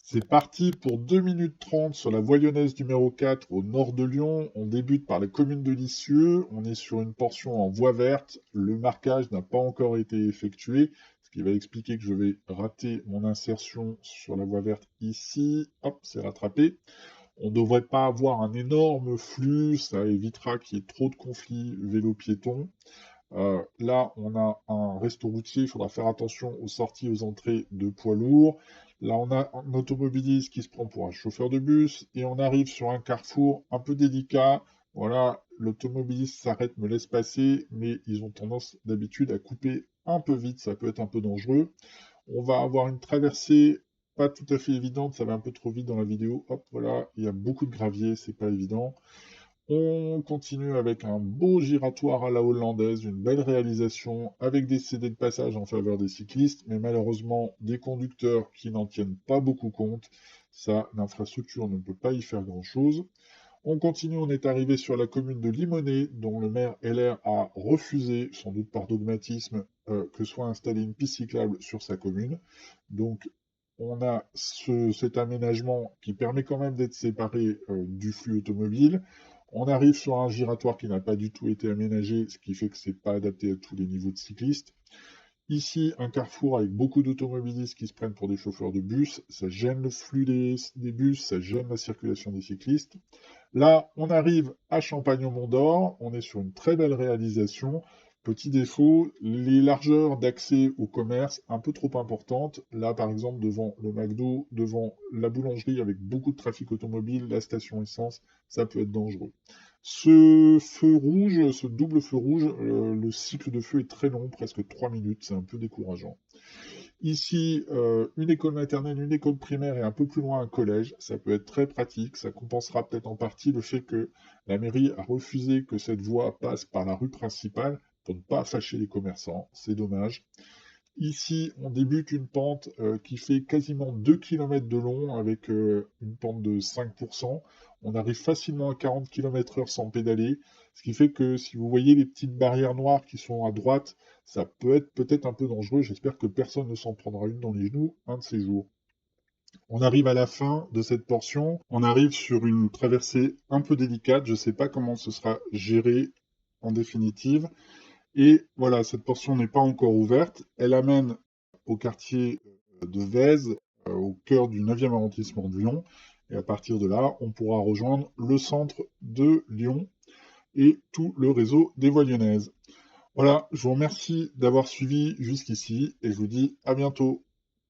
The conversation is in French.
C'est parti pour 2 minutes 30 sur la voie lyonnaise numéro 4 au nord de Lyon. On débute par la commune de Lisieux. On est sur une portion en voie verte. Le marquage n'a pas encore été effectué, ce qui va expliquer que je vais rater mon insertion sur la voie verte ici. Hop, c'est rattrapé. On ne devrait pas avoir un énorme flux, ça évitera qu'il y ait trop de conflits vélo-piétons. Là, on a un resto routier, il faudra faire attention aux sorties, aux entrées de poids lourds. Là, on a un automobiliste qui se prend pour un chauffeur de bus et on arrive sur un carrefour un peu délicat. Voilà, l'automobiliste s'arrête, me laisse passer, mais ils ont tendance d'habitude à couper un peu vite, ça peut être un peu dangereux. On va avoir une traversée pas tout à fait évidente, ça va un peu trop vite dans la vidéo. Hop, voilà, il y a beaucoup de gravier, c'est pas évident. On continue avec un beau giratoire à la hollandaise, une belle réalisation avec des CD de passage en faveur des cyclistes, mais malheureusement des conducteurs qui n'en tiennent pas beaucoup compte. Ça, l'infrastructure ne peut pas y faire grand-chose. On continue, on est arrivé sur la commune de Limonest, dont le maire LR a refusé, sans doute par dogmatisme, que soit installée une piste cyclable sur sa commune. Donc, on a cet aménagement qui permet quand même d'être séparé du flux automobile. On arrive sur un giratoire qui n'a pas du tout été aménagé, ce qui fait que c'est pas adapté à tous les niveaux de cyclistes. Ici, un carrefour avec beaucoup d'automobilistes qui se prennent pour des chauffeurs de bus. Ça gêne le flux des bus, ça gêne la circulation des cyclistes. Là, on arrive à Champagne-au-Mont-d'Or. On est sur une très belle réalisation. Petit défaut, les largeurs d'accès au commerce un peu trop importantes. Là, par exemple, devant le McDo, devant la boulangerie avec beaucoup de trafic automobile, la station essence, ça peut être dangereux. Ce feu rouge, ce double feu rouge, le cycle de feu est très long, presque 3 minutes, c'est un peu décourageant. Ici, une école maternelle, une école primaire et un peu plus loin un collège, ça peut être très pratique, ça compensera peut-être en partie le fait que la mairie a refusé que cette voie passe par la rue principale pour ne pas fâcher les commerçants, c'est dommage. Ici, on débute une pente qui fait quasiment 2 km de long avec une pente de 5%. On arrive facilement à 40 km/h sans pédaler, ce qui fait que si vous voyez les petites barrières noires qui sont à droite, ça peut être peut-être un peu dangereux. J'espère que personne ne s'en prendra une dans les genoux un de ces jours. On arrive à la fin de cette portion. On arrive sur une traversée un peu délicate. Je ne sais pas comment ce sera géré en définitive. Et voilà, cette portion n'est pas encore ouverte. Elle amène au quartier de Vèze, au cœur du 9e arrondissement de Lyon. Et à partir de là, on pourra rejoindre le centre de Lyon et tout le réseau des voies lyonnaises. Voilà, je vous remercie d'avoir suivi jusqu'ici et je vous dis à bientôt.